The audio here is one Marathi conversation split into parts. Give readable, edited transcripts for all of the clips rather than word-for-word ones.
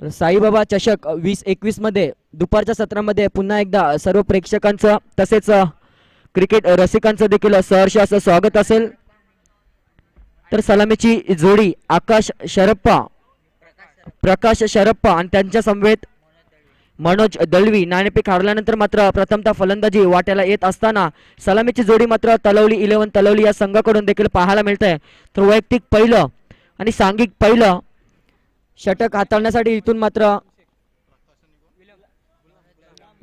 तर साईबाबा चषक 2021 मध्ये दुपारच्या सत्रामध्ये पुन्हा एकदा सर्व प्रेक्षकांचं तसेच क्रिकेट रसिकांचं देखील सहर्ष असं स्वागत असेल. तर सलामीची जोडी आकाश शरप्पा प्रकाश शरप्पा आणि त्यांच्या समवेत मनोज दळवी नाणेफेक हारल्यानंतर मात्र प्रथमतः फलंदाजी वाट्याला येत असताना सलामीची जोडी मात्र तलवली 11 तलवली या संघाकडून देखील पाहायला मिळते. तर वैयक्तिक पहिलं आणि सांघिक पहिलं षटक हाताळण्यासाठी इथून मात्र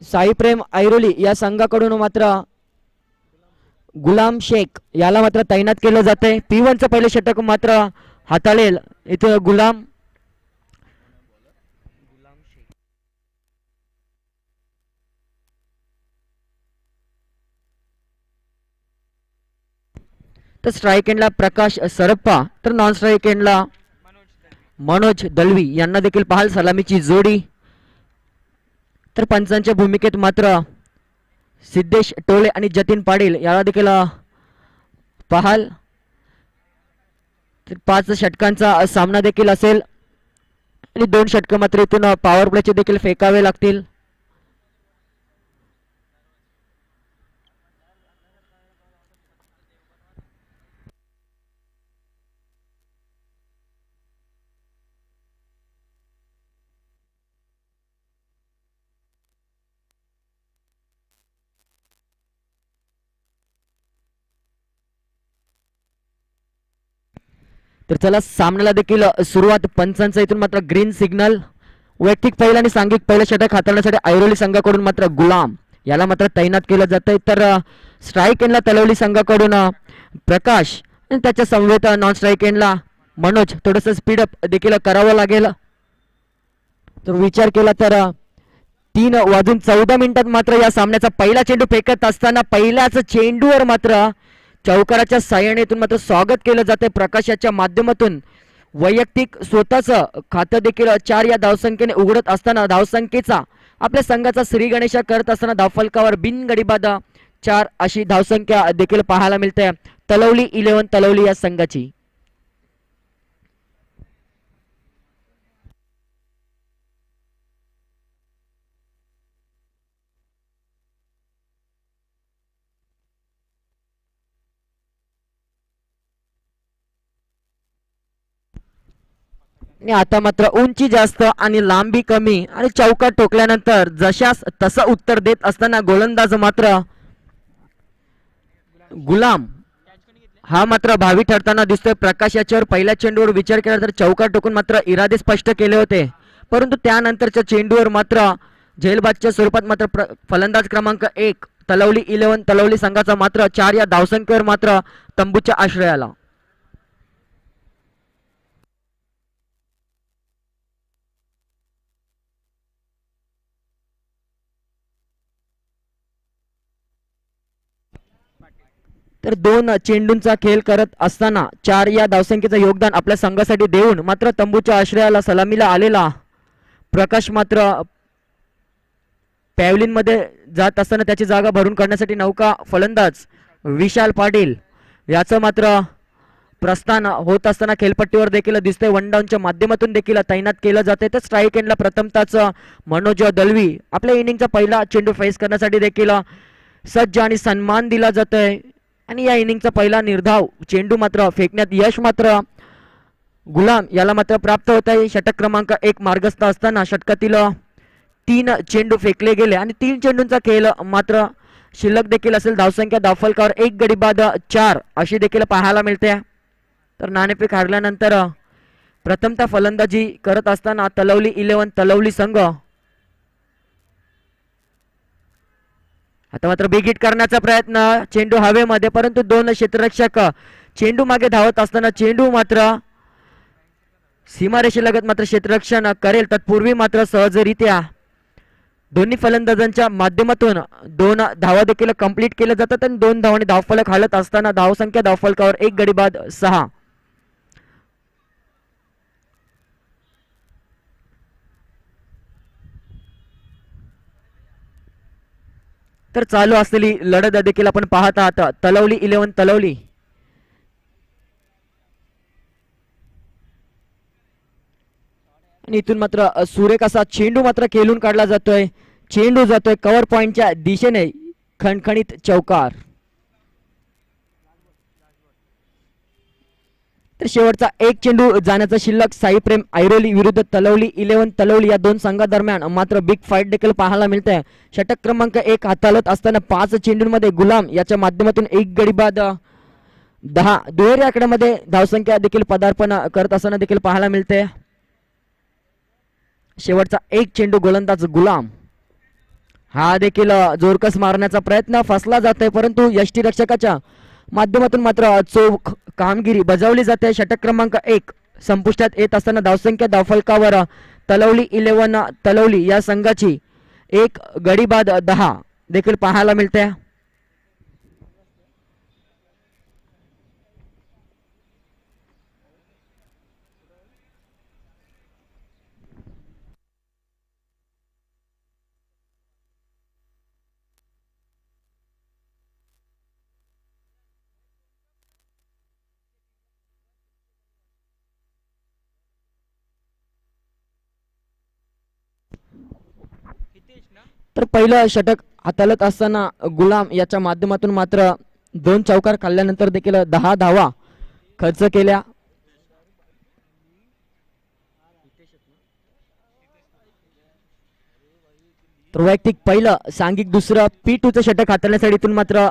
साईप्रेम ऐरोली या संघाकडून मात्र गुलाम शेख याला मात्र तैनात केलं जाते. P1 चं पहिले षटक मात्र हाताळेल इथं गुलाम तर स्ट्राईक एंडला प्रकाश सरप्पा तर नॉन स्ट्राईक एंडला मनोज दळवी यांना देखील पाहाल सलामीची जोडी. तर पंचांच्या भूमिकेत मात्र सिद्धेश टोळे आणि जतीन पाटील याला देखील पाहाल. तर 5 षटकांचा सामना देखील असेल आणि 2 षटक मात्र इथून पॉवर प्लेचे देखील फेकावे लागतील. तर चला सामन्याला देखील सुरुवात. पंचांचा इथून मात्र ग्रीन सिग्नल. वैयक्तिक पहिलं आणि सांघिक पहिलं षटक हाताळण्यासाठी ऐरोली संघाकडून मात्र गुलाम याला मात्र तैनात केलं जातंय. तर स्ट्राईक एंडला तलवली संघाकडून प्रकाश आणि त्याच्या समवेत नॉन स्ट्राईक एंडला मनोज. थोडंसं स्पीडअप देखील करावं लागेल. तर विचार केला तर 3:14 मात्र या सामन्याचा पहिला चेंडू फेकत असताना पहिल्याच चेंडूवर मात्र चौकाराच्या साह्यानेतून मात्र स्वागत केलं जाते प्रकाशाच्या माध्यमातून. वैयक्तिक स्वतःच खातं देखील 4 या धावसंख्येने उघडत असताना धावसंख्येचा आपल्या संघाचा श्री गणेशा करत असताना धावफलकावर बिनगडीबाद 4 अशी धावसंख्या देखील पाहायला मिळते तलवली 11 तलवली या संघाची. आणि आता मात्र उंची जास्त आणि लांबी कमी आणि चौका ठोकल्यानंतर जशास तसं उत्तर देत असताना गोलंदाज मात्र गुलाम हा मात्र भावी ठरताना दिसतोय. प्रकाश याच्यावर पहिल्या चेंडूवर विचार केला तर चौका टोकून मात्र इरादे स्पष्ट केले होते, परंतु त्यानंतरच्या चेंडूवर मात्र झेलबादच्या स्वरूपात मात्र फलंदाज क्रमांक 1 तलवली 11 तलवली संघाचा मात्र 4 या धावसंख्येवर मात्र तंबूच्या आश्रयाला. तर 2 चेंडूंचा खेळ करत असताना 4 या धावसंख्येचं योगदान आपल्या संघासाठी देऊन मात्र तंबूच्या आश्रयाला सलामीला आलेला प्रकाश मात्र पॅव्हलिन मध्ये जात असताना त्याची जागा भरून काढण्यासाठी नौका फलंदाज विशाल पाटील याचं मात्र प्रस्थान होत असताना खेळपट्टीवर देखील दिसतंय. वन डाऊनच्या माध्यमातून देखील तैनात केलं जाते. तर स्ट्राईक एंडला प्रथमताच मनोज दळवी आपल्या इनिंगचा पहिला चेंडू फेस करण्यासाठी देखील सज्ज आणि सन्मान दिला जातोय आणि या इनिंगचा पहिला निर्धाव चेंडू मात्र फेकण्यात यश मात्र गुलाम याला मात्र प्राप्त होत आहे. षटक क्रमांक 1 मार्गस्थ असताना षटकातील 3 चेंडू फेकले गेले आणि 3 चेंडूंचा खेळ मात्र शिल्लक देखील असेल. धावसंख्या धावफलकावर 1 गडी बाद 4 अशी देखील पाहायला मिळते. तर नाणेफेक हारल्यानंतर प्रथमतः फलंदाजी करत असताना तलवली 11 तलवली संघ आता मात्र बिग हिट करण्याचा प्रयत्न. चेंडू हवेमध्ये, परंतु 2 क्षेत्ररक्षक चेंडू मागे धावत असताना चेंडू मात्र सीमारेषेलगत मात्र क्षेत्ररक्षण करेल. तत्पूर्वी मात्र सहजरित्या दोन्ही फलंदाजांच्या माध्यमातून 2 धावा देखील कंप्लीट केल्या जातात आणि 2 धावांनी धावफलक हालत असताना धावसंख्या धावफलकावर 1 गडी बाद 6. तर चालू असलेली लढत देखील आपण पाहत आहात. तलवली 11 तलवली आणि इथून मात्र सुरेख असा चेंडू मात्र खेळून काढला जातोय. चेंडू जातोय कव्हर पॉइंटच्या दिशेने. खणखणीत चौकार. तर शेवटचा एक चेंडू जाण्याचा शिल्लक. साई प्रेम ऐरोली विरुद्ध तलवली 11 तलवली या दोन संघादरम्यान मात्र बिग फाईट देखील पाहायला मिळते. षटक क्रमांक 1 हाताळत असताना 5 चेंडूंमध्ये गुलाम याच्या माध्यमातून एक गडी बाद 10 दुहेरी आकड्यामध्ये धावसंख्या देखील पदार्पण करत असताना देखील पाहायला मिळते. शेवटचा एक चेंडू गोलंदाज गुलाम हा देखील जोरकस मारण्याचा प्रयत्न फसला जातोय, परंतु यष्टीरक्षकाच्या माध्यमातून मात्र चोख कामगिरी बजावली जाते. षटक क्रमांक 1 संपुष्टात येत असताना धावसंख्या धावफलकावर तलवली 11 तलवली या संघाची एक गडी बाद 10 देखील पाहायला मिळते. तर पहिलं षटक हाताळत असताना गुलाम याच्या माध्यमातून मात्र 2 चौकार खाल्ल्यानंतर देखील 10 धावा खर्च केल्या. तर वैयक्तिक पहिलं सांघिक दुसरं P2चं षटक हाताळण्यासाठी इथून मात्र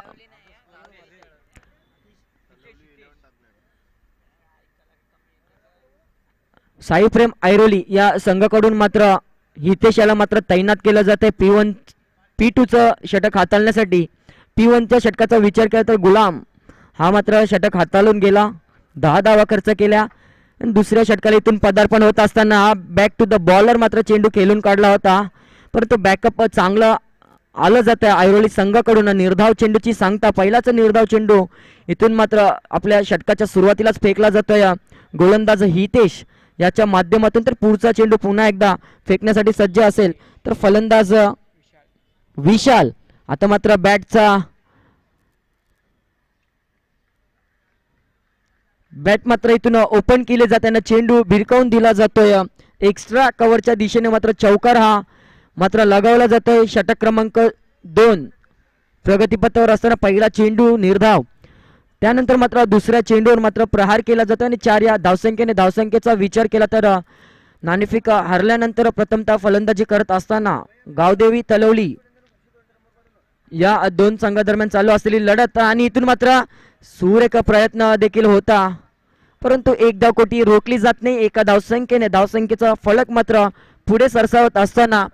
साई प्रेम ऐरोली या संघाकडून मात्र हितेश याला मात्र तैनात केलं जाते P2चं षटक हाताळण्यासाठी. P1च्या षटकाचा विचार केला तर गुलाम हा मात्र षटक हाताळून गेला. 10 धावा खर्च केल्या. दुसऱ्या षटकाला इथून पदार्पण होत असताना हा बॅक टू द बॉलर मात्र चेंडू खेळून काढला होता, परंतु बॅकअप चांगलं आलं जातं ऐरोली संघाकडून. निर्धाव चेंडूची सांगता पहिलाच निर्धाव चेंडू इथून मात्र आपल्या षटकाच्या सुरुवातीलाच फेकला जातोय. गोलंदाज हितेश याच्या माध्यमातून. तर पुढचा चेंडू पुन्हा एकदा फेकण्यासाठी सज्ज असेल तर फलंदाज विशाल आता मात्र बॅट मात्र इथून ओपन केले जाताना चेंडू भिरकावून दिला जातोय. एक्स्ट्रा कव्हरच्या दिशेने मात्र चौकार हा मात्र लगावला जातोय. षटक क्रमांक 2 प्रगतीपथावर असताना पहिला चेंडू निर्धाव, त्यानंतर मात्र दुसऱ्या चेंडूवर मात्र प्रहार केला जातो आणि 4 या धावसंख्येचा विचार केला तर नाणेफेक हरल्यानंतर प्रथमतः फलंदाजी करत असताना गावदेवी तलवली या दोन संघादरम्यान चालू असलेली लढत आणि इथून मात्र सुरेख प्रयत्न देखील होता, परंतु एक धावकोटी रोखली जात नाही. एका धावसंख्येचा फलक मात्र पुढे सरसावत असताना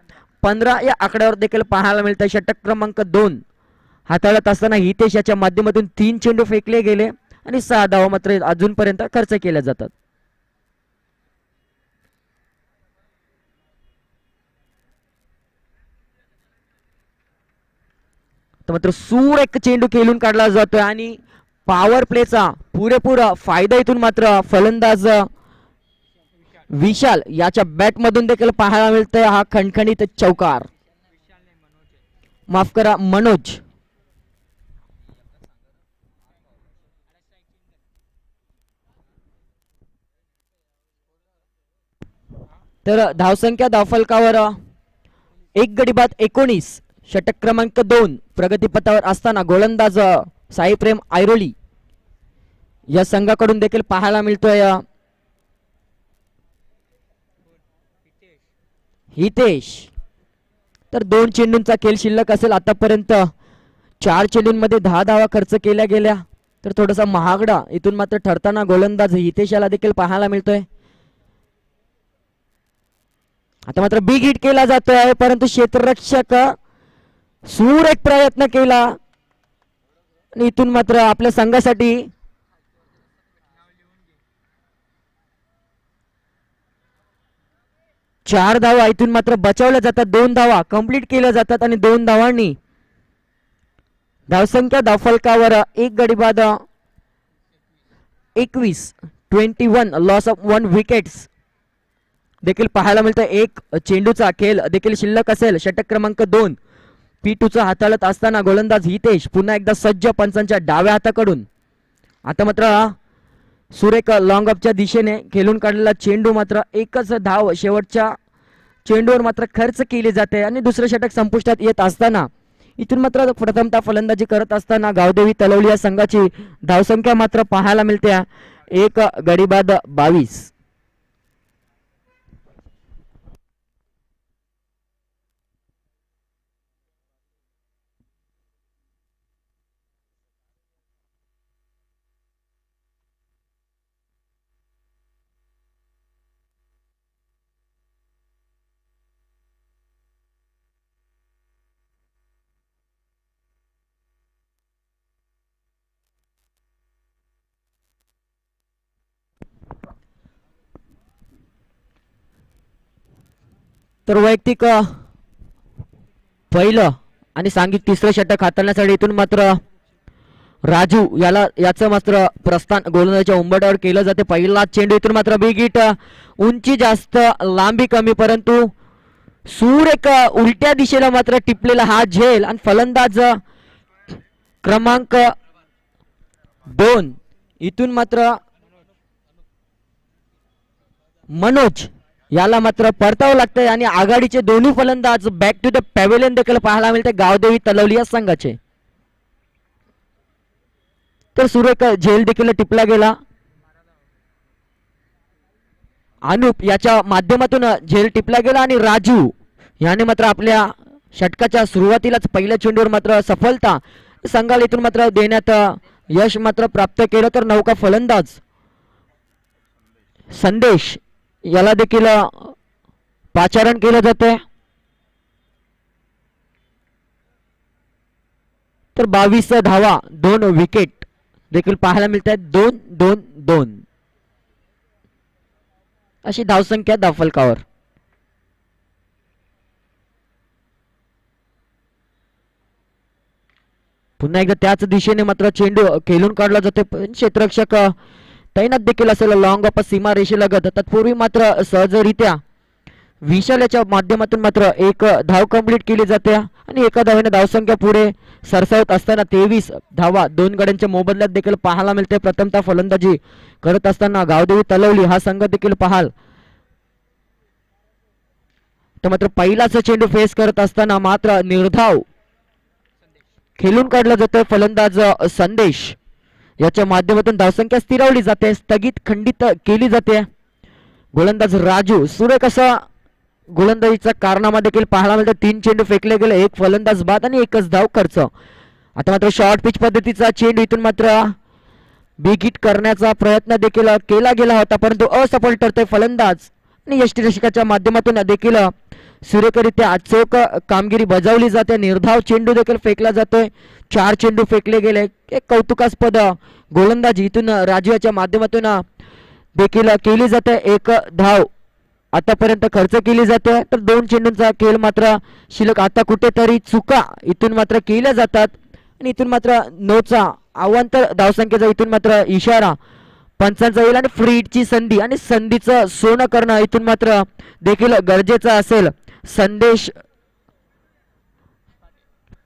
15 या आकड्यावर देखील पाहायला मिळतं. षटक क्रमांक 2 हाताळत असताना हितेश याच्या माध्यमातून 3 चेंडू फेकले गेले आणि 6 धावा मात्र अजूनपर्यंत खर्च केल्या जातात. तर मात्र सुरेख चेंडू खेळून काढला जातोय आणि पॉवर प्लेचा पुरेपूर फायदा इथून मात्र फलंदाज विशाल याच्या बॅट मधून देखील पाहायला मिळतोय. हा खणखणीत चौकार, माफ करा मनोज. तर धावसंख्या धावफलकावर एक गडी बाद 19. षटक क्रमांक 2 प्रगतीपथावर असताना गोलंदाज साई प्रेम ऐरोली या संघाकडून देखील पाहायला मिळतोय हितेश. तर 2 चेंडूंचा खेळ शिल्लक असेल. आतापर्यंत 4 चेंडूंमध्ये 10 धावा खर्च केल्या गेल्या, तर थोडासा महागडा इथून मात्र ठरताना गोलंदाज हितेश याला देखील पाहायला मिळतोय. आता मात्र बिग हिट केला जातोय, परंतु क्षेत्ररक्षक सुरेख प्रयत्न केला आणि इथून मात्र आपल्या संघासाठी चार धावा इथून मात्र बचावल्या जातात. 2 धावा कंप्लीट केल्या जातात आणि 2 धावांनी धावसंख्या धावफलकावर एक गडी बाद 21 लॉस ऑफ 1 विकेट्स देखील पाहायला मिळतं. एक चेंडूचा खेळ देखील शिल्लक असेल. षटक क्रमांक 2 P2चा हाताळत असताना गोलंदाज हितेश पुन्हा एकदा सज्ज पंचांच्या डाव्या हाताकडून. आता मात्र सुरेख लॉंग अपच्या दिशेने खेळून काढलेला चेंडू मात्र एकच धाव शेवटच्या चेंडूवर मात्र खर्च केली जाते आणि दुसरं षटक संपुष्टात येत असताना इथून मात्र प्रथमतः फलंदाजी करत असताना गावदेवी तलवली या संघाची धावसंख्या मात्र पाहायला मिळते एक गडी बाद 22. तर वैयक्तिक पहिलं आणि सांघिक तिसरं षटक हाताळण्यासाठी इथून मात्र राजू याचं मात्र प्रस्थान गोलंदाजीच्या उंबरठ्यावर केलं जाते. पहिला चेंडू इथून मात्र बिग हिट, उंची जास्त लांबी कमी, परंतु सुरेख उलट्या दिशेला मात्र टिपलेला हा झेल आणि फलंदाज क्रमांक 2 इथून मात्र मनोज याला मात्र परतावं लागतंय आणि आघाडीचे दोन्ही फलंदाज बॅक टू द पॅव्हिलियन देखील पाहायला मिळते गावदेवी तलवली या संघाचे. तर सुरेख झेल देखील टिपला गेला. अनुप याच्या माध्यमातून झेल टिपला गेला आणि राजू याने मात्र आपल्या षटकाच्या सुरुवातीलाच पहिल्या चेंडूवर मात्र सफलता संघाला इथून मात्र देण्यात यश मात्र प्राप्त केलं. तर नौका फलंदाज संदेश याला देखील पाचारण केलं जाते. तर 22 धावा 2 विकेट देखील पाहायला मिळत आहेत. 2-2-2 अशी धावसंख्या धावफलकावर. पुन्हा एकदा त्याच दिशेने मात्र चेंडू खेळून काढला जातो. क्षेत्ररक्षक तैनात देखील असेल लॉंग अप सीमा रेषेलगत. तत्पूर्वी मात्र सहजरित्या विशालाच्या माध्यमातून मात्र एक धाव कंप्लीट केली जाते आणि एका धावेने धावसंख्या पुढे सरसावत असताना 23 धावा 2 गड्यांच्या मोबदल्यात देखील पाहायला मिळते. प्रथमतः फलंदाजी करत असताना गावदेवी तलवली हा संघ देखील पाहाल तर मात्र पहिलाच चेंडू फेस करत असताना मात्र निर्धाव खेळून काढला जातोय. फलंदाज संदेश याच्या माध्यमातून धावसंख्या स्थिरावली जाते, स्थगित खंडित केली जाते. गोलंदाज राजू सुरेख असा गोलंदाजीचा कारनामा देखील पाहायला मिळतो. 3 चेंडू फेकले गेले, 1 फलंदाज बाद आणि 1च धाव खर्च. आता मात्र शॉर्ट पिच पद्धतीचा चेंडू इथून मात्र बिग हिट करण्याचा प्रयत्न देखील केला गेला होता, परंतु असफल ठरतोय फलंदाज आणि यष्टिरक्षकाच्या माध्यमातून देखील सुरेखरित्या अचूक कामगिरी बजावली जाते. निर्धाव चेंडू देखील फेकला जातोय. 4 चेंडू फेकले गेले. एक कौतुकास्पद गोलंदाजी इथून राजू याच्या माध्यमातून देखील केली जाते. 1 धाव आतापर्यंत खर्च केली जाते. तर 2 चेंडूंचा खेळ मात्र शिल्लक. आता कुठेतरी चुका इथून मात्र केल्या जातात आणि इथून मात्र नोचा अवांतर धावसंख्येचा इथून मात्र इशारा पंचांचा येईल आणि फ्री हिटची संधी आणि संधीचं सोनं करणं इथून मात्र देखील गरजेचं असेल संदेश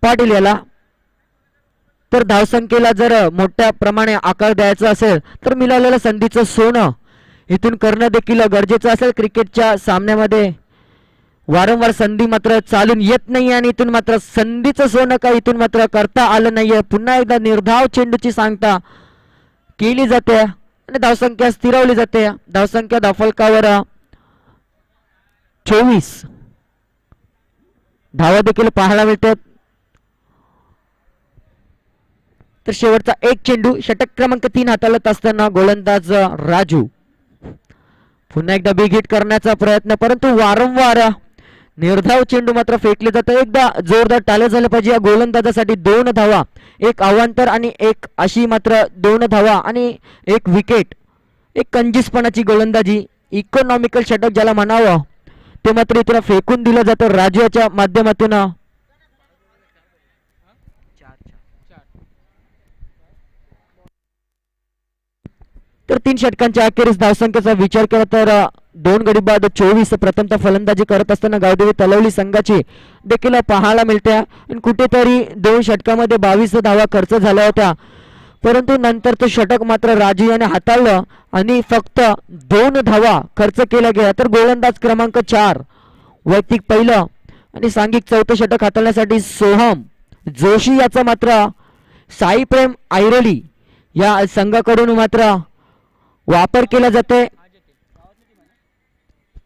पाटील याला. तर धावसंख्येला जर मोठ्या प्रमाणे आकार द्यायचा असेल तर मिळालेलं संधीचं सोनं इथून करणं देखील गरजेचं असेल. क्रिकेटच्या सामन्यामध्ये वारंवार संधी मात्र चालून येत नाही आणि इथून मात्र संधीचं सोनं काय इथून मात्र करता आलं नाहीये. पुन्हा एकदा निर्धाव चेंडूची सांगता केली जाते आणि धावसंख्या स्थिरावली जाते. धावसंख्या धावफलकावर 24 धावा देखील पाहायला मिळतात. तर शेवटचा 1 चेंडू षटक क्रमांक 3 हाताळत असताना गोलंदाज राजू पुन्हा एकदा बिग हिट करण्याचा प्रयत्न, परंतु वारंवार निर्धाव चेंडू मात्र फेकले जातात. एकदा जोरदार टाळ्या झाल्या पाहिजे या गोलंदाजासाठी. 2 धावा 1 अवांतर आणि 1 अशी मात्र 2 धावा आणि 1 विकेट. एक कंजूसपणाची गोलंदाजी, इकॉनॉमिकल षटक ज्याला म्हणावं ते मात्र इथं फेकून दिलं जातं राजू याच्या माध्यमातून. तर 3 षटकांच्या अखेरीस धावसंख्येचा विचार केला तर 2 गडी बाद 24 प्रथमतः फलंदाजी करत असताना गावदेवी तलवली संघाची देखील पाहायला मिळते आणि कुठेतरी 2 षटकामध्ये 22 धावा खर्च झाल्या होत्या. परंतु नंतरचं षटक मात्र राजू याने हाताळलं आणि फक्त 2 धावा खर्च केल्या गेल्या. तर गोलंदाज क्रमांक 4 वैयक्तिक पहिलं आणि सांघिक चौथं षटक हाताळण्यासाठी सोहम जोशी याचा मात्र साईप्रेम ऐरोली या संघाकडून मात्र वापर केला जातोय.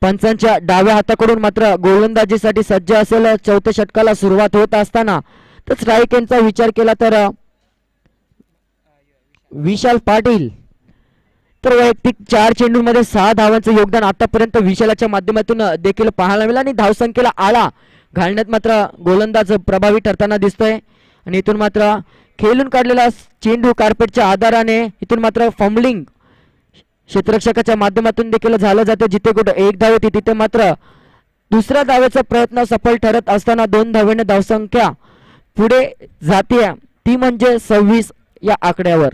पंचांच्या डाव्या हाताकडून मात्र गोलंदाजीसाठी सज्ज असेल. चौथ्या षटकाला सुरुवात होत असताना तर स्ट्राईक यांचा विचार केला तर विशाल पाटील तर वैयक्तिक 4 चेंडूंमध्ये 6 धावांचं योगदान आतापर्यंत विशालाच्या माध्यमातून देखील पाहायला मिळालं आणि धावसंख्येला आळा घालण्यात मात्र गोलंदाज प्रभावी ठरताना दिसतोय. आणि इथून मात्र खेळून काढलेला चेंडू कार्पेटच्या आधाराने इथून मात्र फंबलिंग क्षेत्ररक्षकाच्या माध्यमातून देखील झालं जातं. जिथे कुठं 1 धाव होती तिथे मात्र दुसऱ्या धावेचा प्रयत्न सफल ठरत असताना 2 धावेने धावसंख्या पुढे जाते ती म्हणजे 26 या आकड्यावर.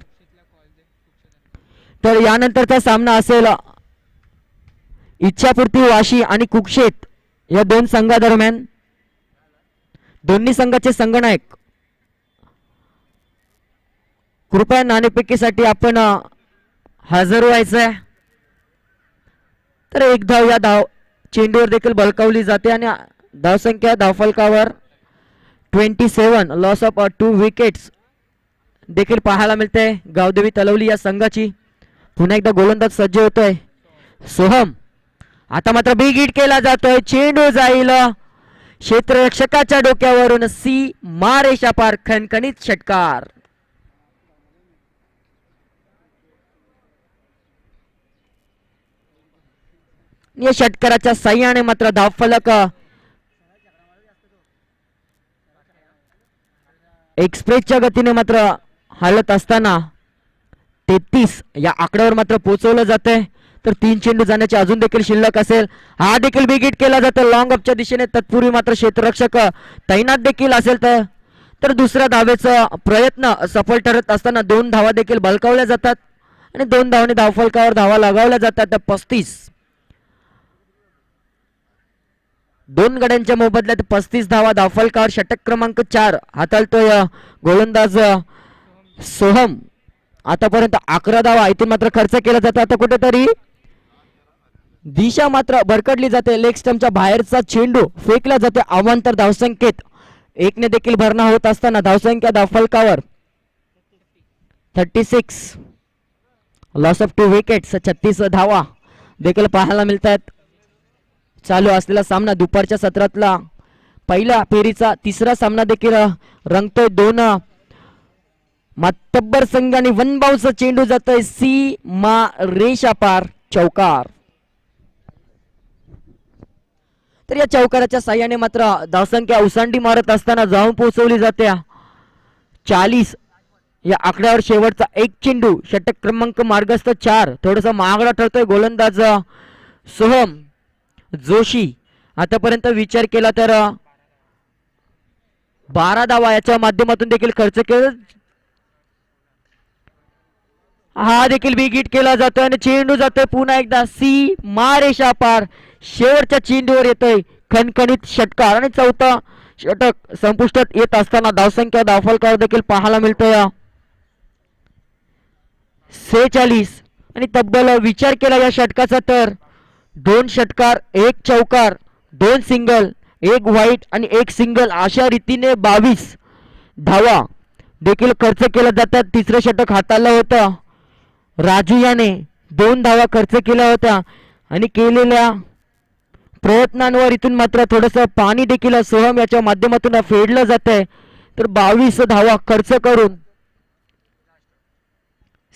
तर यानंतरचा सामना असेल इच्छापूर्ती वाशी आणि कुक्षेत या 2 संघादरम्यान. दोन्ही संघाचे संघनायक कृपया नाणेफेकीसाठी आपण हजर व्हायचंय. तर 1 धाव या चेंडूवर देखील बळकावली जाते आणि धावसंख्या धावफलकावर 27 लॉस ऑफ 2 विकेट्स देखील पाहायला मिळते गावदेवी तलवली या संघाची. पुन्हा एकदा गोलंदाज सज्ज होतोय सोहम. आता मात्र बिग हिट केला जातोय. चेंडू जाईल क्षेत्ररक्षकाच्या डोक्यावरून सीमा रेषा पार. खणखणीत षटकार. या षटकाराच्या साह्याने मात्र धावफलक एक्सप्रेसच्या गतीने मात्र हालत असताना 33 या आकड्यावर मात्र पोहोचवलं जाते. तर 3 चेंडू जाण्याचे अजून देखील शिल्लक असेल. हा देखील बिग हिट केला जातो लॉंग अपच्या दिशेने. तत्पूर्वी मात्र क्षेत्ररक्षक तैनात देखील असेल तर दुसऱ्या धावेचा प्रयत्न सफल ठरत असताना 2 धावा देखील बळकावल्या जातात आणि 2 धावांनी धावफलकावर धावा लगावल्या जातात. 35 2 गड्यांच्या मोबदल्यात 35 धावा धावफलकावर. षटक क्रमांक 4 हाताळतोय गोलंदाज सोहम. आतापर्यंत 11 धावा इथून मात्र खर्च केला जातो. आता कुठेतरी दिशा मात्र भरकडली जाते. लेग स्टंपच्या बाहेरचा चेंडू फेकला जाते. अवांतर धावसंख्येत 1 ने देखील भरणा होत असताना धावसंख्या धावफलकावर 36 लॉस ऑफ 2 विकेट्स. 36 धावा देखील पाहायला मिळतात. चालू असलेला सामना दुपारच्या सत्रातला पहिला फेरीचा 3रा सामना देखील रंगतोय. 2 मातब्बर संघ आणि 1 बाउन्स चेंडू जातोय सीमा रेषा पार. चौकार. तर या चौकाराच्या साह्याने मात्र धावसंख्या उसांडी मारत असताना जाऊन पोहोचवली जाते 40 या आकड्यावर. शेवटचा 1 चेंडू षटक क्रमांक मार्गस्थ 4 थोडासा महागडा ठरतोय. गोलंदाज सोहम जोशी आतापर्यंत विचार केला तर 12 धावा याच्या माध्यमातून देखील खर्च केला. हा देखील बिग हिट केला जातोय आणि चेंडू जातोय पुन्हा एकदा सीमा रेषा पार. शेवटच्या चेंडूवर येतोय खणखणीत षटकार आणि 4था षटक संपुष्टात येत असताना धावसंख्या धावफलकावर देखील पाहायला मिळतोय 46 आणि तब्बल विचार केला या षटकाचा तर 2 षटकार 1 चौकार 2 सिंगल 1 वाईट आणि 1 सिंगल अशा रीतीने 22 धावा देखील खर्च केला जातात. 3रं षटक हाताळलं होतं राजू याने. 2 धावा खर्च केल्या होत्या आणि केलेल्या प्रयत्नांवर इथून मात्र थोडस पाणी देखील सोहम याच्या माध्यमातून फेडलं जात आहे. तर 22 धावा खर्च करून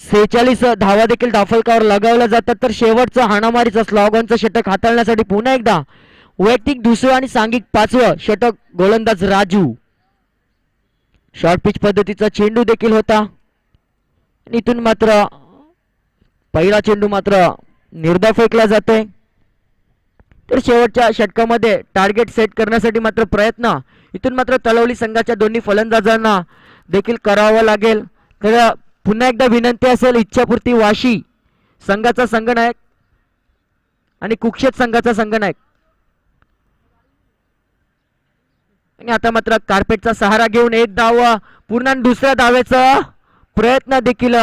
46 धावा देखील धावफलकावर लगावल्या जातात. तर शेवटचा हाणामारीचा स्लॉगॉनचं षटक हाताळण्यासाठी पुन्हा एकदा वैयक्तिक 2रं आणि सांघिक 5वं षटक गोलंदाज राजू. शॉर्ट पिच पद्धतीचा चेंडू देखील होता. इथून मात्र पहिला चेंडू मात्र निर्धाव फेकला जातोय. तर शेवटच्या षटकामध्ये टार्गेट सेट करण्यासाठी मात्र प्रयत्न इथून मात्र तलवली संघाच्या दोन्ही फलंदाजांना देखील करावा लागेल. तर पुन्हा एकदा विनंती असेल इच्छापूर्ती वाशी संघाचा संघनायक आणि कुक्षेत संघाचा संघनायक आणि आता मात्र कार्पेटचा सहारा घेऊन 1 धाव पुन्हा दुसऱ्या धावेचं प्रयत्न देखील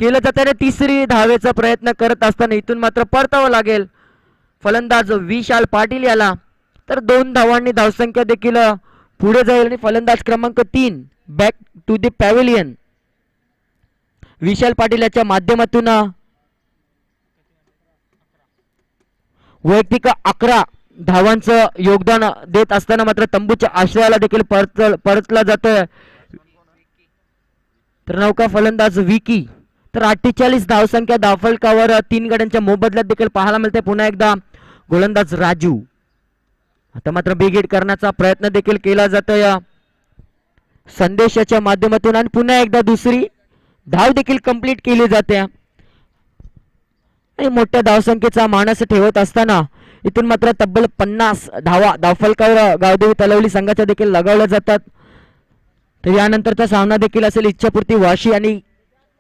केलं जातं आणि तिसरी धावेचा प्रयत्न करत असताना इथून मात्र परतावं लागेल फलंदाज विशाल पाटील याला. तर 2 धावांनी धावसंख्या देखील पुढे जाईल आणि फलंदाज क्रमांक 3 back to the pavilion Vishal Patil याच्या माध्यमातून वैयक्तिक 11 धावांचं योगदान देत असताना मात्र तंबूच्या आश्रयाला देखील परतला जातोय. तर नौका फलंदाज विकी. तर 48 धावसंख्या धावफलकावर 3 गड्यांच्या मोबदल्यात देखील पाहायला मिळते. पुन्हा एकदा गोलंदाज राजू. आता मात्र बिग हिट करण्याचा प्रयत्न देखील केला जातोय संदेशाच्या माध्यमातून आणि पुन्हा एकदा दुसरी धाव देखील कंप्लीट केली जाते आणि मोठ्या धावसंख्येचा मानस ठेवत असताना इथून मात्र तब्बल 50 धावा धावफलकावर गावदेवी तलवली संघाच्या देखील लगावल्या जातात. तर यानंतरचा सामना देखील असेल इच्छापूर्ती वाशी आणि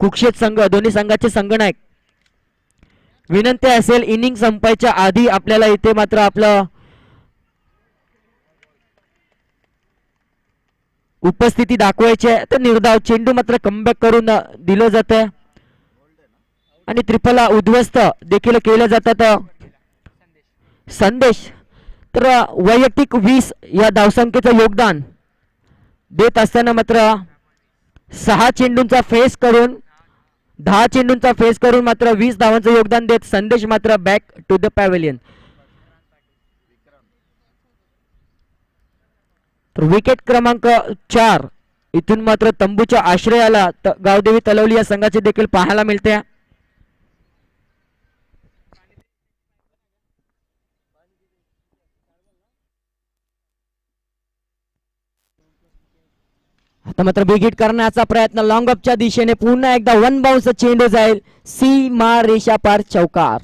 कुक्षेत संघ दोन्ही संघाचे संघनायक. विनंती असेल इनिंग संपायच्या आधी आपल्याला इथे मात्र आपलं उपस्थिती दाखवायची आहे. तर निर्धाव चेंडू मात्र कमबॅक करून दिलं जात आहे आणि त्रिफला उद्ध्वस्त देखील केले जातात. संदेश तर वैयक्तिक 20 या धावसंख्येचं योगदान देत असताना मात्र 6 चेंडूंचा फेस करून 10 चेंडूंचा फेस करून मात्र 20 धावांचं योगदान देत संदेश मात्र बॅक टू द पॅव्हिलियन. तर विकेट क्रमांक 4 इथून मात्र तंबूच्या आश्रयाला गावदेवी तलवली या संघाचे देखील पाहायला मिळते. आता मात्र बिग हिट करण्याचा प्रयत्न लॉंग अपच्या दिशेने पुन्हा एकदा 1 बाउन्स चेंडू जाईल सीमा रेषा पार चौकार.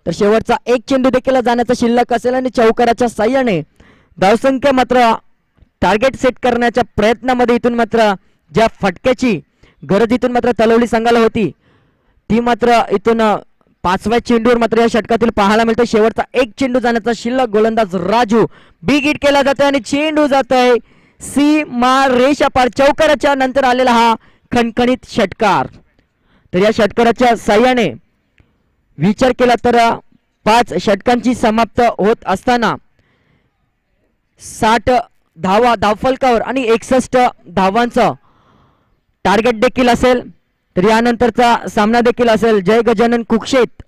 तर शेवटचा एक चेंडू देखील जाण्याचा शिल्लक असेल आणि चौकाराच्या साह्याने धावसंख्या मात्र टार्गेट सेट करण्याच्या प्रयत्नामध्ये इथून मात्र ज्या फटक्याची गरज इथून मात्र तलवली संघाला होती ती मात्र इथून 5व्या चेंडूवर मात्र या षटकातील पाहायला मिळतो. शेवटचा एक चेंडू जाण्याचा शिल्लक गोलंदाज राजू बिग हिट केला जातोय आणि चेंडू जात आहे सीमा रेषा पार चौकाराच्या नंतर आलेला हा खणखणीत षटकार. तर या षटकाराच्या साह्याने विचार केला तर 5 षटकांची समाप्त होत असताना 60 धावा धावफलकावर आणि 61 धावांचं टार्गेट देखील असेल. तर यानंतरचा सामना देखील असेल जय गजानन कुक्षेत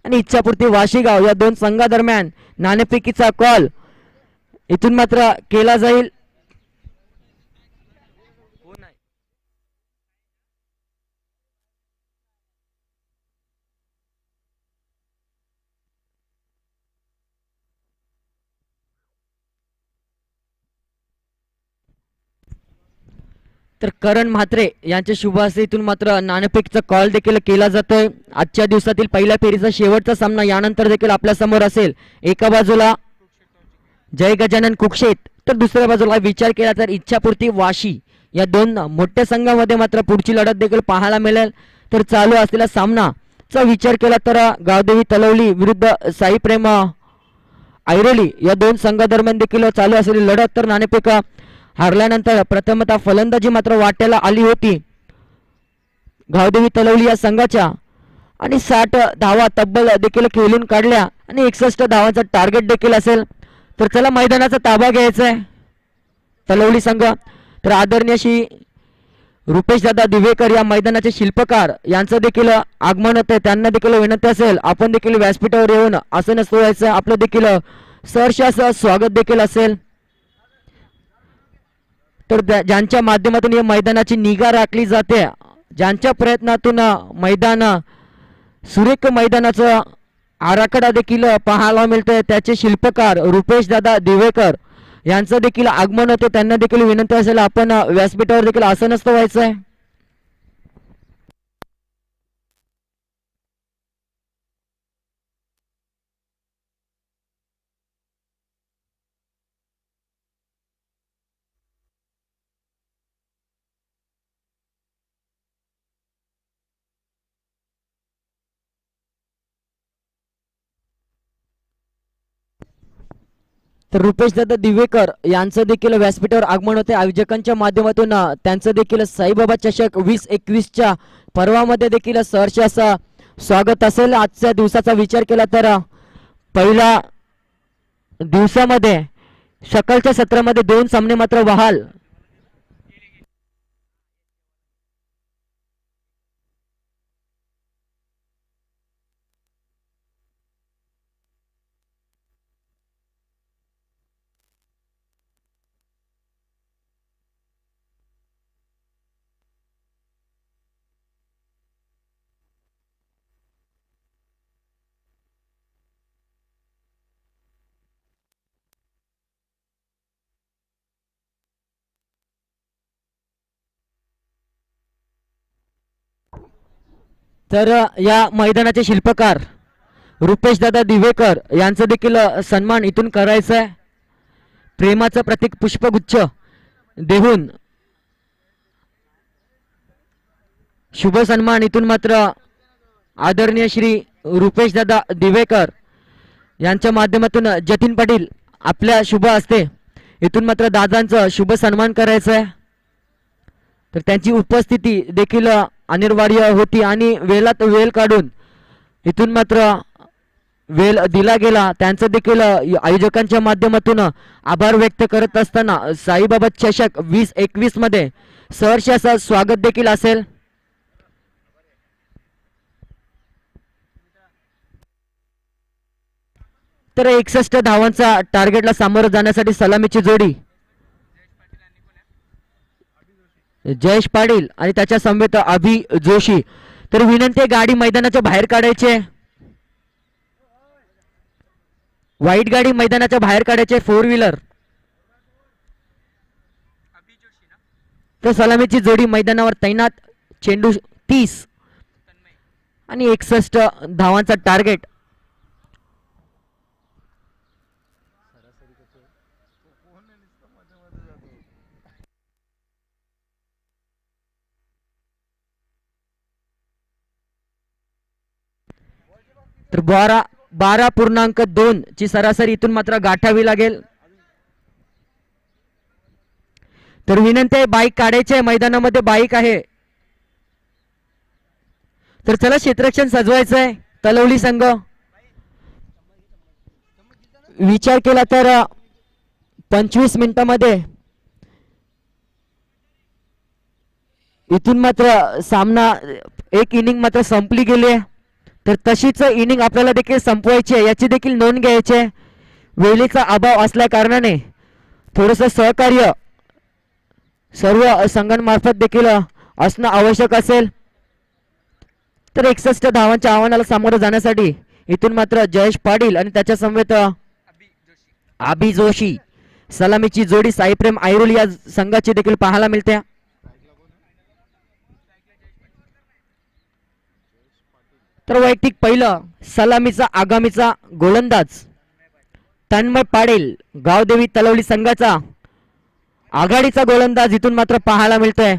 आणि इच्छापूर्ती वाशीगाव या 2 संघादरम्यान नाणेफेकीचा कॉल इथून मात्र केला जाईल. तर करण म्हात्रे यांच्या शुभ हस्ते इथून मात्र नाणेफेकीचा कॉल देखील केला जातोय. आजच्या दिवसातील पहिल्या फेरीचा शेवटचा सामना यानंतर देखील आपल्या समोर असेल. एका बाजूला जय गजानन कुक्षेत तर दुसऱ्या बाजूला विचार केला तर इच्छापूर्ती वाशी या 2 मोठ्या संघामध्ये मात्र पुढची लढत देखील पाहायला मिळेल. तर चालू असलेला सामनाचा विचार केला तर गावदेवी तलवली विरुद्ध साई प्रेम ऐरोली या 2 संघादरम्यान देखील चालू असलेली लढत. तर नाणेफेक हारल्यानंतर प्रथमतः फलंदाजी मात्र वाट्याला आली होती गावदेवी तलवली या संघाच्या आणि 60 धावा तब्बल देखील खेळून काढल्या आणि 61 धावांचा टार्गेट देखील असेल. तर चला मैदानाचा ताबा घ्यायचा आहे तलवली संघ. तर आदरणीय श्री रुपेश दादा दिवेकर या मैदानाचे शिल्पकार यांचं देखील आगमन होते. त्यांना देखील विनंती असेल आपण देखील व्यासपीठावर येऊन आसन सोडायचं आपलं देखील सहर्ष असं स्वागत देखील असेल. तर ज्यांच्या माध्यमातून या मैदानाची निगा राखली जाते ज्यांच्या प्रयत्नातून मैदान सुरेख मैदानाचं आराखडा देखील पाहायला मिळतोय त्याचे शिल्पकार रुपेश दादा दिवेकर यांचं देखील आगमन होते. त्यांना देखील विनंती असेल आपण व्यासपीठावर देखील आसनस्थ व्हायचं आहे. तर रुपेश दादा दिवेकर यांचं देखील व्यासपीठावर आगमन होते आयोजकांच्या माध्यमातून त्यांचं देखील साईबाबा चषक 2021च्या पर्वामध्ये देखील सहर्ष असं स्वागत असेल. आजच्या दिवसाचा विचार केला तर पहिल्या दिवसामध्ये सकाळच्या सत्रामध्ये 2 सामने मात्र बहाल. तर या मैदानाचे शिल्पकार रुपेश दादा दिवेकर यांचं देखील सन्मान इथून करायचा आहे. प्रेमाचं प्रतीक पुष्पगुच्छ देऊन शुभ सन्मान इथून मात्र आदरणीय श्री रुपेश दादा दिवेकर यांच्या माध्यमातून जतीन पाटील आपल्या शुभ हस्ते इथून मात्र दादांचं शुभ सन्मान करायचं आहे. तर त्यांची उपस्थिती देखील अनिवार्य होती आणि वेळात वेळ काढून इथून मात्र वेळ दिला गेला. त्यांचं देखील आयोजकांच्या माध्यमातून आभार व्यक्त करत असताना साईबाबा चषक 2021 मध्ये सहर्ष असं स्वागत देखील असेल. तर 61 धावांचा टार्गेटला सामोरं जाण्यासाठी सलामीची जोडी जयेश पाटील आणि त्याच्या समवेत अभि जोशी. तर विनंती गाडी मैदानाच्या बाहेर काढायचे. व्हाईट गाडी मैदानाच्या बाहेर काढायचे 4 व्हीलर. तर सलामीची जोडी मैदानावर तैनात. चेंडू 30 आणि 61 धावांचा टार्गेट. तर 12.2 ची सरासरी इथून मात्र गाठावी लागेल. तर विनंती आहे बाईक काढायचे मैदानामध्ये बाईक आहे. तर चला क्षेत्ररक्षण सजवायचं आहे तलवली संघ. विचार केला तर 25 मिनिटांमध्ये इथून मात्र सामना एक इनिंग मात्र संपली गेली आहे. तर तशीच इनिंग आपल्याला देखील संपवायची आहे याची देखील नोंद घ्यायची आहे. वेळेचा अभाव असल्या कारणाने थोडंसं सहकार्य सर्व संघांमार्फत देखील असणं आवश्यक असेल. तर 61 धावांच्या आव्हानाला सामोरं जाण्यासाठी इथून मात्र जयेश पाटील आणि त्याच्या समवेत अभि जोशी सलामीची जोडी साईप्रेम आयरोली या संघाची देखील पाहायला मिळते. तर वैयक्तिक पहिलं सलामीचा आगामीचा गोलंदाज तन्मय पाटील गावदेवी तलवली संघाचा आघाडीचा गोलंदाज इथून मात्र पाहायला मिळतोय.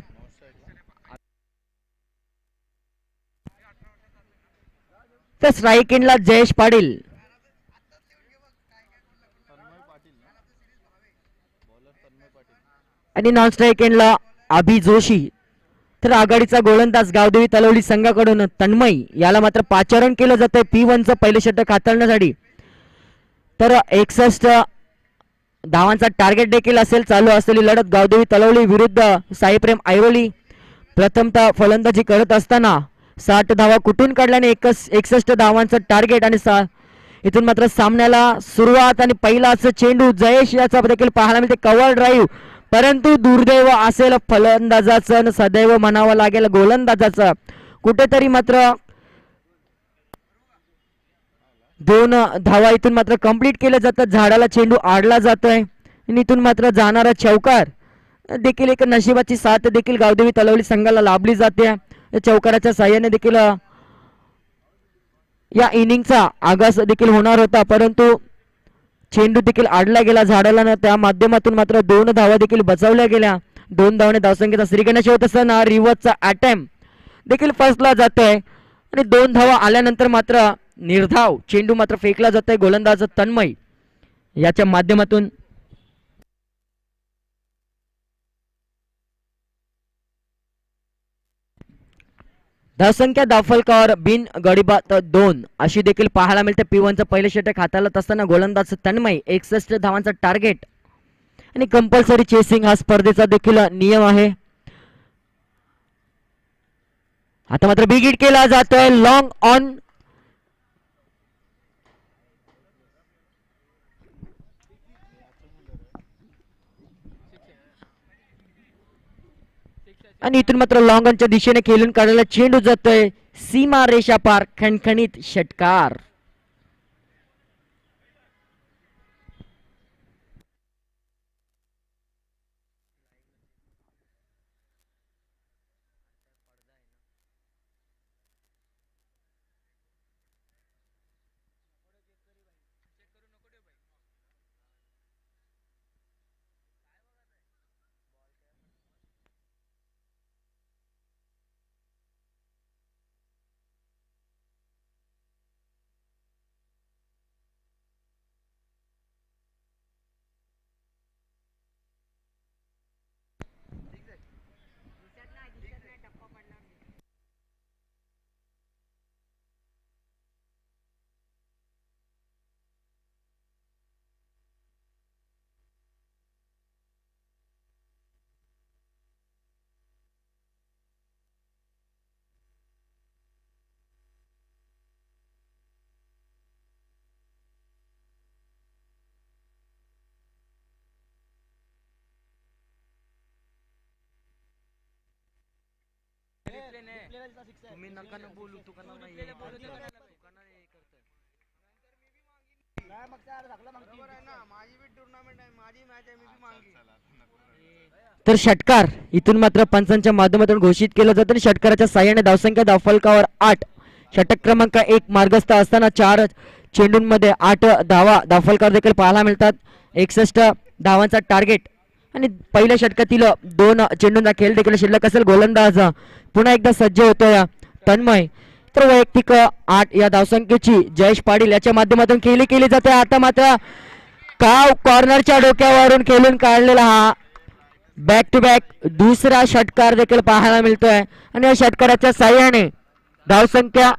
तर स्ट्राईक एंडला जयेश पाटील आणि नॉन स्ट्राईक एंडला अभि जोशी. तर आघाडीचा गोलंदाज गावदेवी तलवली संघाकडून तन्मय याला मात्र पाचारण केलं जातंय P1चं पहिले षटक हाताळण्यासाठी. तर 61 धावांचा टार्गेट देखील असेल. चालू असलेली लढत गावदेवी तलवली विरुद्ध साईप्रेम आयरोली. प्रथमतः फलंदाजी करत असताना 60 धावा कुठून काढल्याने 61 धावांचं टार्गेट आणि इथून मात्र सामन्याला सुरुवात आणि पहिलाच चेंडू जयेश याचा देखील पाहायला मिळते कव्हर ड्राईव्ह. परंतु दुर्दैव असेल फलंदाजाचं सदैव म्हणावं लागेल गोलंदाजाचं. कुठेतरी मात्र 2 धावा इथून मात्र कंप्लीट केल्या जातात. झाडाला चेंडू आडला जातोय आणि इथून मात्र जाणारा चौकार देखील एक नशिबाची साथ देखील गावदेवी तलवली संघाला लाभली जाते. चौकाराच्या साह्याने देखील या इनिंगचा आगास देखील होणार होता परंतु चेंडू देखील आडला गेला झाडाला न त्या माध्यमातून मात्र 2 धावा देखील बचावल्या गेल्या. 2 धावाने धावसंख्येचा श्रीगणेश होत असताना रिव्हर्सचा अटेम्प्ट देखील फसला जातोय आणि 2 धावा आल्यानंतर मात्र निर्धाव चेंडू मात्र फेकला जातोय. गोलंदाज तन्मय याच्या माध्यमातून धावसंख्या धावफलकावर बिन गडीबाद 2 अशी देखील पाहायला मिळते. P1चं पहिले षटक हाताळत असताना गोलंदाज तन्मय 61 धावांचा टार्गेट आणि कंपल्सरी चेसिंग हा स्पर्धेचा देखील नियम आहे. आता मात्र बिग हिट केला जातोय लॉंग ऑन. आणि इथून मात्र लॉंग ऑनच्या दिशेने खेळून काढलेला चेंडू जातोय सीमा रेषा पार. खणखणीत षटकार. तर षटकार इथून मात्र पंचांच्या माध्यमातून घोषित केलं जातं. षटकाराच्या साह्याने धावसंख्या धावफलकावर 8. षटक क्रमांक 1 मार्गस्थ असताना 4 चेंडूंमध्ये 8 धावा धावफलकावर देखील पाहायला मिळतात. 61 धावांचा टार्गेट आणि पहिल्या षटकातील 2 चेंडूंचा खेळ देखील शिल्लक असेल. गोलंदाज पुन्हा एकदा सज्ज होतोय तन्मय. तर वैयक्तिक 8 या धावसंख्येची जयेश पाटील याच्या माध्यमातून केली जाते. आता मात्र काव कॉर्नरच्या डोक्यावरून खेळून काढलेला हा बॅक टू बॅक दुसरा षटकार देखील पाहायला मिळतोय. आणि या षटकाराच्या साह्याने धावसंख्या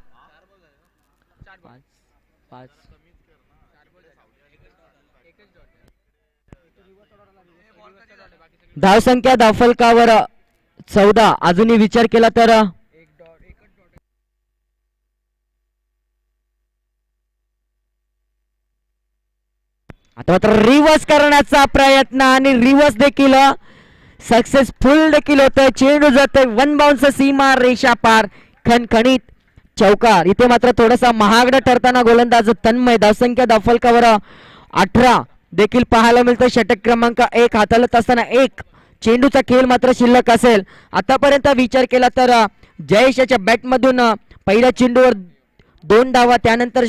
धावफलकावर 14. अजूनही विचार केला तर आता मात्र रिव्हर्स करण्याचा प्रयत्न आणि रिव्हर्स देखील सक्सेसफुल देखील होतोय. चेंडू जातोय वन बाउन्स सीमा रेषा पार. खणखणीत चौकार. इथे मात्र थोडासा महागडा ठरताना गोलंदाज तन्मय. धावसंख्या धावफलकावर 18 देखील पाहायला मिळतं. षटक क्रमांक 1 हाताळत असताना 1 चेंडूचा खेळ मात्र शिल्लक असेल. आतापर्यंत विचार केला तर जयेशाच्या बॅटमधून पहिल्या चेंडूवर 2 धावा, त्यानंतर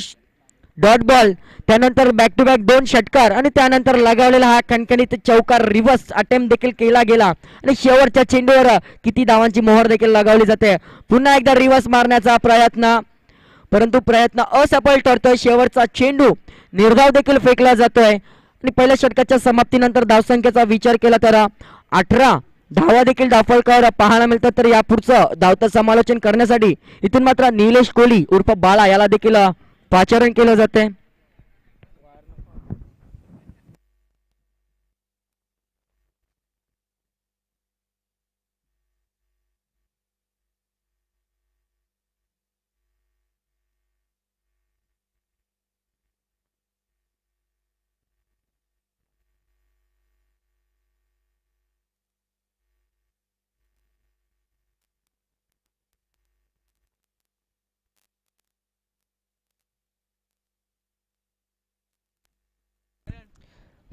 डॉट बॉल, त्यानंतर बॅक टू बॅक 2 षटकार आणि त्यानंतर लगावलेला हा खणखणीत चौकार रिव्हर्स अटेम्प्ट देखील केला गेला. आणि शेवटच्या चेंडूवर किती धावांची मोहर देखील लगावली जाते. पुन्हा एकदा रिव्हर्स मारण्याचा प्रयत्न, परंतु प्रयत्न असफल ठरतोय. शेवटचा चेंडू निर्धाव देखील फेकला जातोय. आणि पहिल्या षटकाच्या समाप्तीनंतर धावसंख्येचा विचार केला तर 18 धावा देखील धावफलकावर पाहायला मिळतात. तर या पुढचं धावतं समालोचन करण्यासाठी इथून मात्र निलेश कोहली उर्फ बाळा याला देखील पाचारण केलं जाते.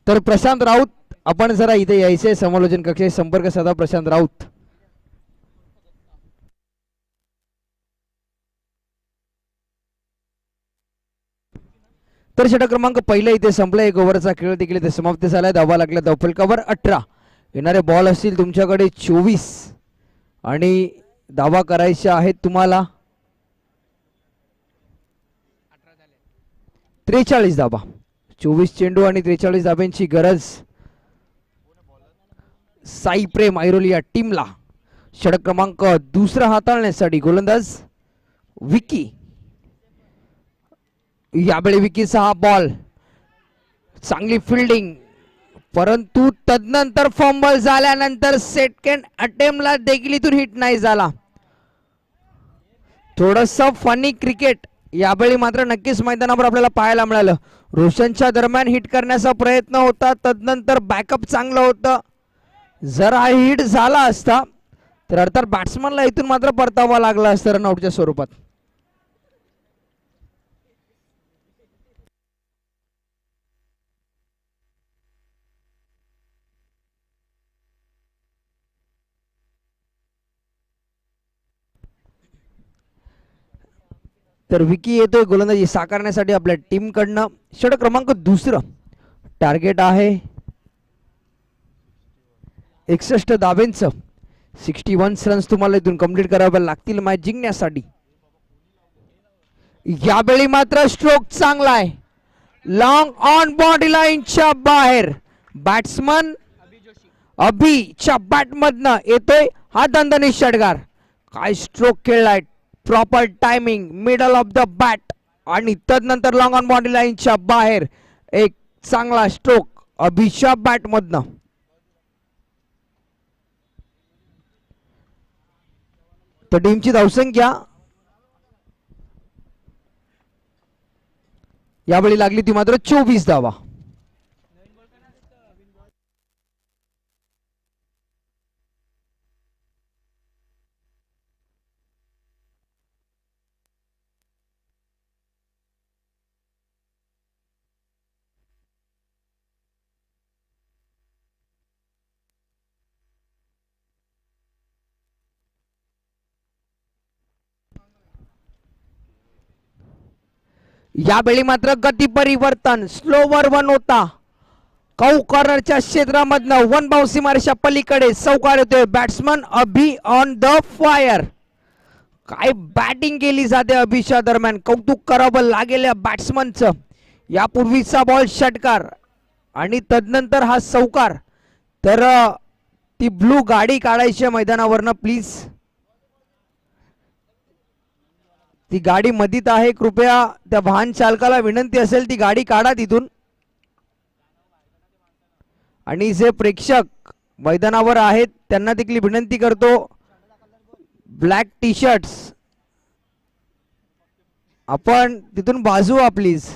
तर प्रशांत राऊत, आपण जरा इथे यायचे समालोचन कक्षात संपर्क साधा. प्रशांत राऊत. तर षटक क्रमांक पहिला इथे संपला. 1 ओव्हरचा खेळ देखील इथे समाप्त झालाय. धावा लागल्या धावफलकावर 18. येणारे बॉल असतील तुमच्याकडे 24 आणि धावा करायच्या आहेत तुम्हाला 43 धावा. 24 चेंडू आणि 43 धाब्यांची गरज साई प्रेम ऐरोली या टीमला. षटक क्रमांक दुसरा हाताळण्यासाठी गोलंदाज विकी. यावेळी विकीचा हा बॉल, चांगली फिल्डिंग, परंतु तदनंतर फंबल झाल्यानंतर सेकंड अटेम्प्टला देखील इथून हिट नाही झाला. थोडस फनी क्रिकेट यावेळी मात्र नक्कीच मैदानावर आपल्याला पाहायला मिळालं. रोशनच्या दरम्यान हिट करण्याचा प्रयत्न होता, तदनंतर बॅकअप चांगलं होतं. जर हा हिट झाला असता तर अर्थात बॅट्समनला इथून मात्र परतावा लागला असता रनआउटच्या स्वरूपात. तर विकी येतोय गोलंदाजी साकारण्यासाठी आपल्या टीम कडनं. षटक क्रमांक दुसरं, टार्गेट आहे 61 धाब्यांचं. 61 रन्स तुम्हाला इथून कंप्लीट करावे लागतील मॅच जिंकण्यासाठी. यावेळी मात्र स्ट्रोक चांगला आहे, लॉंग ऑन बॉडी लाईनच्या बाहेर. बॅट्समन अभिच्या बॅट मधनं येतोय हा दणदणीत षटकार. काय स्ट्रोक खेळलाय, proper timing, middle of the bat आणि तदनंतर लॉंग ऑन बॉडी लाईनच्या बाहेर एक चांगला स्ट्रोक अभिच्या बॅट मधनं. तर टीमची धावसंख्या यावेळी लागली ती मात्र 24 धावा. यावेळी मात्र गती परिवर्तन, स्लोवर वन होता. कौ कॉर्नरच्या क्षेत्रामधनं वन बाउन्स सीमारेषा पलीकडे चौकार येतोय. Batsman Abhi on the fire. काय बॅटिंग केली जाते अभिच्या दरम्यान, कौतुक करावं लागेल या बॅट्समनचं. यापूर्वीचा बॉल षटकार आणि तदनंतर हा चौकार. तर ती ब्लू गाडी काढायची मैदानावरनं प्लीज. ती गाडी मधीत आहे, कृपया त्या वाहन चालकाला विनंती असेल ती गाडी काढा तिथून. आणि जे प्रेक्षक मैदानावर आहेत त्यांना देखील विनंती करतो, ब्लॅक टी शर्ट्स आपण तिथून बाजू व्हा प्लीज.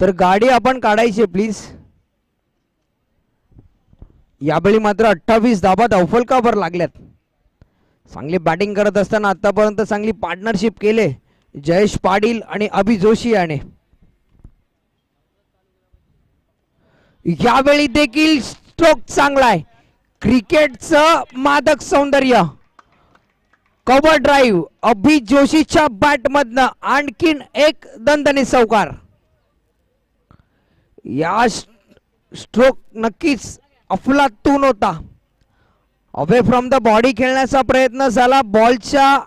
तर गाडी आपण काढायची प्लीज. यावेळी मात्र 28 धाबा धावफलकावर लागल्यात. चांगली बॅटिंग करत असताना आतापर्यंत चांगली पार्टनरशिप केले जयेश पाटील आणि अभि जोशी याने. यावेळी देखील स्ट्रोक चांगला आहे, क्रिकेटचं मादक सौंदर्य. कव्हर ड्राईव्ह अभि जोशीच्या बॅट मधनं आणखीन एक दणदणीत चौकार. या स्ट्रोक नक्कीच अफलातून होता. अवे फ्रॉम द बॉडी खेळण्याचा प्रयत्न झाला, बॉलच्या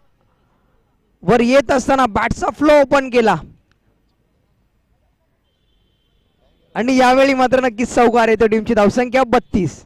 वर येत असताना बॅटचा फ्लो ओपन केला आणि यावेळी मात्र नक्कीच चौकार येतो. टीमची धावसंख्या 32.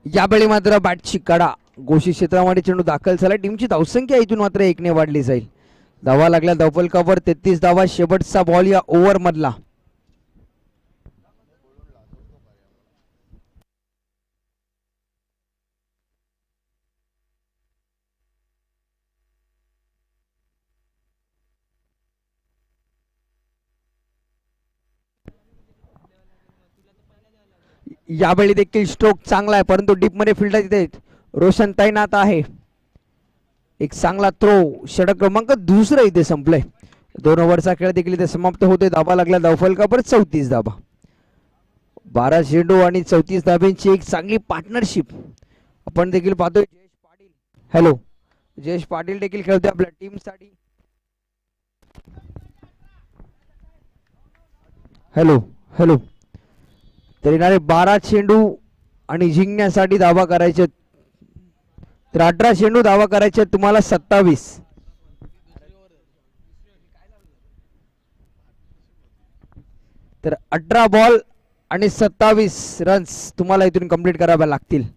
यावेळी मात्र बॅटची कडा गोशी क्षेत्रामध्ये चेंडू दाखल झाला. टीमची धावसंख्या इथून मात्र 1 ने वाढली जाईल. धावा लागल्या धावफलकावर 33 धावा. शेवटचा बॉल या ओव्हर मधला. यावेळी देखील स्ट्रोक चांगला आहे, परंतु डीप मध्ये फिल्डर तिथे रोशन तैनात आहे. एक चांगला थ्रो. षटक क्रमांक दुसरा इथे संपलंय. 2 ओव्हरचा खेळ देखील इथे समाप्त होते. धाबा लागला धावफलकावर 34 धाबा. 12 चेंडू आणि 34 धाब्यांची एक चांगली पार्टनरशिप आपण देखील पाहतोय. जयेश पाटील, हॅलो, जयेश पाटील देखील खेळतोय आपल्या टीम साठी. Hello hello. तर येणारे 12 चेंडू आणि जिंकण्यासाठी धावा करायचे. तर 18 चेंडू धावा करायचे तुम्हाला 27. तर 18 बॉल आणि 27 रन्स तुम्हाला इथून कंप्लीट कराव्या लागतील.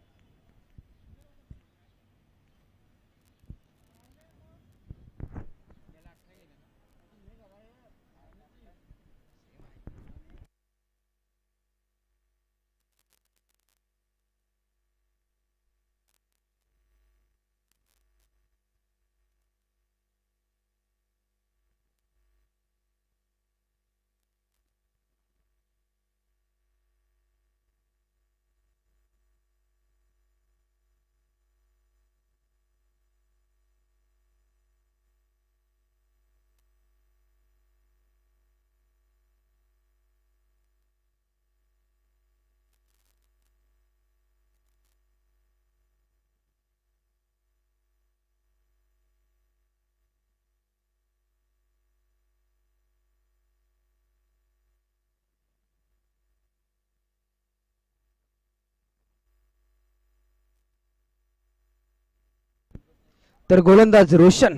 तर गोलंदाज रोशन.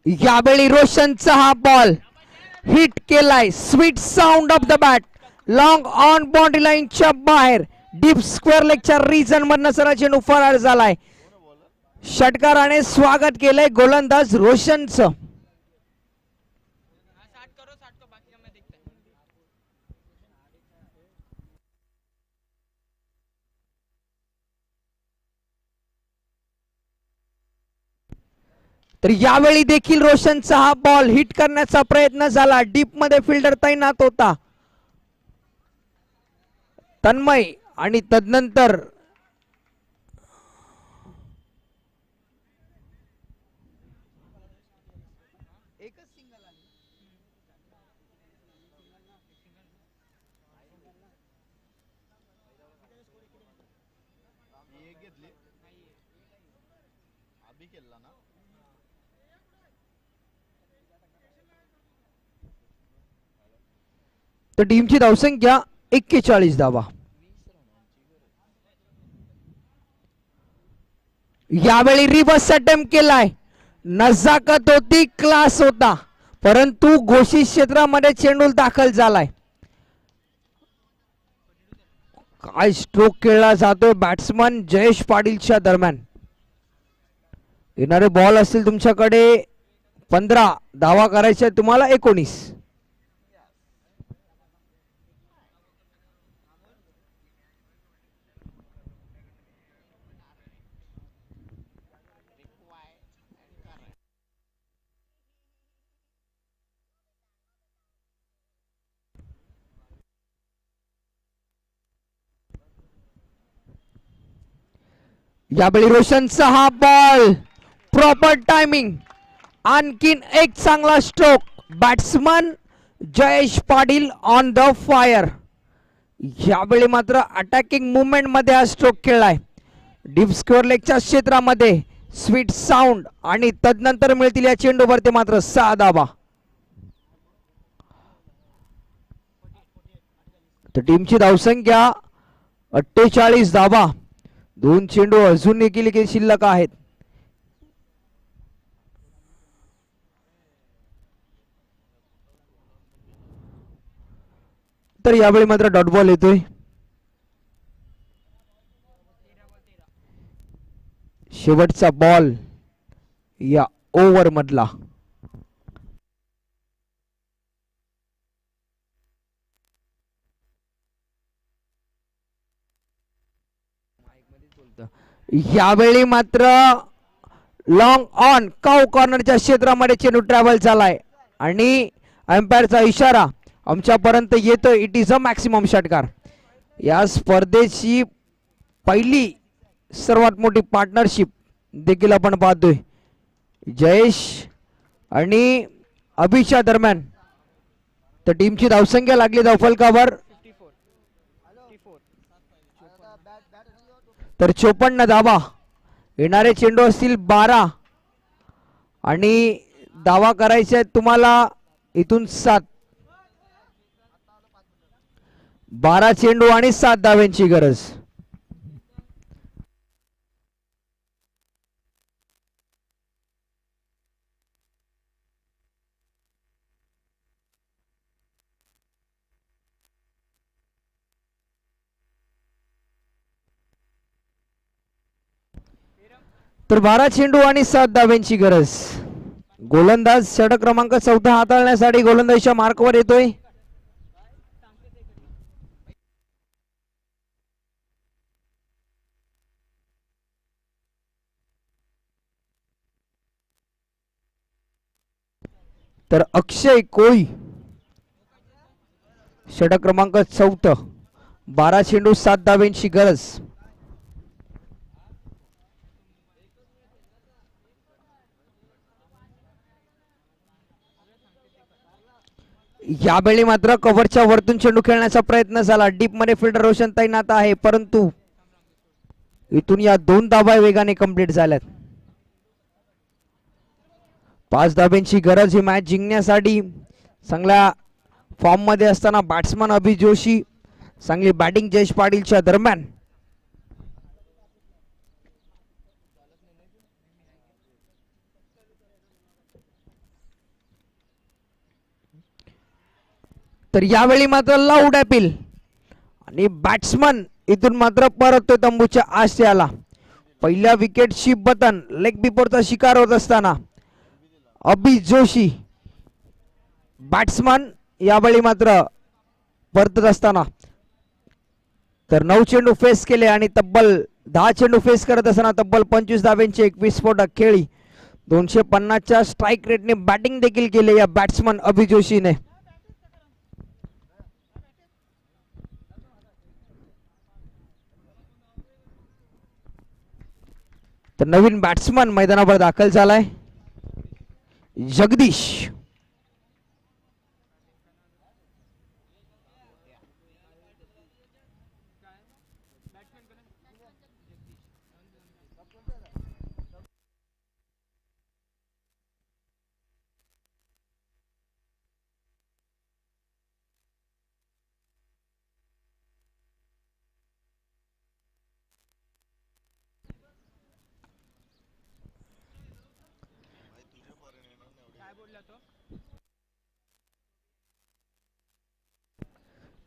यावेळी रोशनचा हा बॉल हिट केलाय. Sweet sound of the bat. Long on boundary लाईनच्या बाहेर डीप स्क्वेअर लेगच्या रिजन मधनं सरळ चेंडू फरार झालाय. षटकाराने स्वागत केलंय गोलंदाज रोशनचं. तर यावेळी देखील रोशनचा हा बॉल हिट करण्याचा प्रयत्न झाला. डीप मध्ये फिल्डर तैनात होता तन्मय आणि तदनंतर तर टीमची धावसंख्या 41 धावा. यावेळी रिव्हर्स अटेम्प्ट केलाय. नजाकत होती, क्लास होता, परंतु घोषित क्षेत्रामध्ये चेंडू दाखल झालाय. काय स्ट्रोक खेळला जातोय बॅट्समन जयेश पाटीलच्या दरम्यान. येणारे बॉल असतील तुमच्याकडे 15. धावा करायच्या तुम्हाला 19. यावेळी रोशनचा हा बॉल प्रॉपर टायमिंग. आणखीन एक चांगला stroke. Batsman Jayesh Patil on the fire. यावेळी मात्र अटॅकिंग मुवमेंट मध्ये हा स्ट्रोक खेळलाय. डीप स्क्वेअर लेगच्या क्षेत्रामध्ये स्वीट साऊंड आणि तदनंतर मिळतील या चेंडूवरती मात्र 6 धावा. तर टीमची धावसंख्या 48 धावा. 2 चेंडू अजून देखील शिल्लक आहेत. तर यावेळी मात्र डॉट बॉल येतोय. शेवटचा बॉल या ओव्हर मधला. यावेळी मात्र लॉंग ऑन काउ कॉर्नरच्या क्षेत्रामध्ये चेंडू ट्रॅव्हल झालाय आणि अंपायरचा इशारा आमच्यापर्यंत येतोय. इट इज अ मॅक्सिमम षटकार. या स्पर्धेची पहिली सर्वात मोठी पार्टनरशिप देखील आपण पाहतोय. जयेश आणि अभिषा दरम्यान तर टीमची धावसंख्या लागली धावफलकावर तर 54 धावा. येणारे चेंडू असतील 12 आणि धावा करायचे आहेत तुम्हाला इथून 7. 12 चेंडू आणि 7 धाव्यांची गरज. तर 12 चेंडू आणि 7 धाव्यांची गरज. गोलंदाज षटक क्रमांक 14 हाताळण्यासाठी गोलंदाजीच्या मार्कवर येतोय. तर अक्षय कोळी षटक क्रमांक 14. 12 चेंडू 7 धाव्यांची गरज. यावेळी मात्र कव्हरच्या वरतून चेंडू खेळण्याचा प्रयत्न झाला. डीप मध्ये फिल्डर रोशन तैनात आहे परंतु इथून या 2 धावा वेगाने कंप्लीट झाल्यात. 5 धाब्यांची गरज ही मॅच जिंकण्यासाठी. चांगल्या फॉर्म मध्ये असताना बॅट्समन अभि जोशी, चांगली बॅटिंग जयेश पाटीलच्या दरम्यान. तर यावेळी मात्र लाऊड अपील आणि बॅट्समन इथून मात्र परततोय तंबूच्या आशयाला. पहिल्या विकेटची बटन लेग बिफोरचा शिकार होत असताना अभि जोशी बॅट्समन यावेळी मात्र परतत असताना. तर 9 चेंडू फेस केले आणि तब्बल 10 चेंडू फेस करत असताना तब्बल 25 धाव्यांची 21 स्फोटक खेळी. 250च्या स्ट्राईक रेटने बॅटिंग देखील केले या बॅट्समन अभि जोशीने. तर नवीन बॅट्समन मैदानावर दाखल झालाय जगदीश.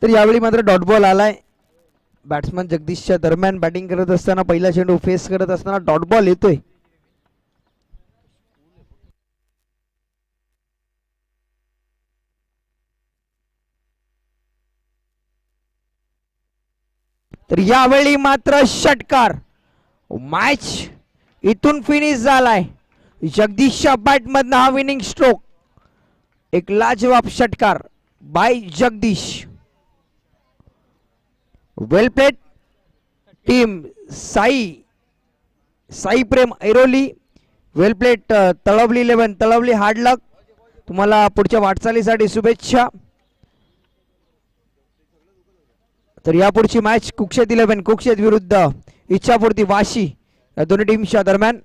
तर यावेळी मात्र डॉट बॉल आलाय. बॅट्समन जगदीशच्या दरम्यान बॅटिंग करत असताना पहिला चेंडू फेस करत असताना डॉट बॉल येतोय. तर यावेळी मात्र षटकार. मॅच इथून फिनिश झालाय. जगदीशच्या बॅट मधनं हा विनिंग स्ट्रोक. एक लाजवाब षटकार बाय जगदीश. वेल प्लेड टीम साई प्रेम ऐरोली. वेल प्लेड तळवली 11 तळवली. हार्ड लक तुम्हाला पुढच्या वाटचालीसाठी शुभेच्छा. तर यापुढची मॅच कुक्षेत 11 कुक्षेत विरुद्ध इच्छापूर्ती वाशी या दोन्ही टीमच्या दरम्यान.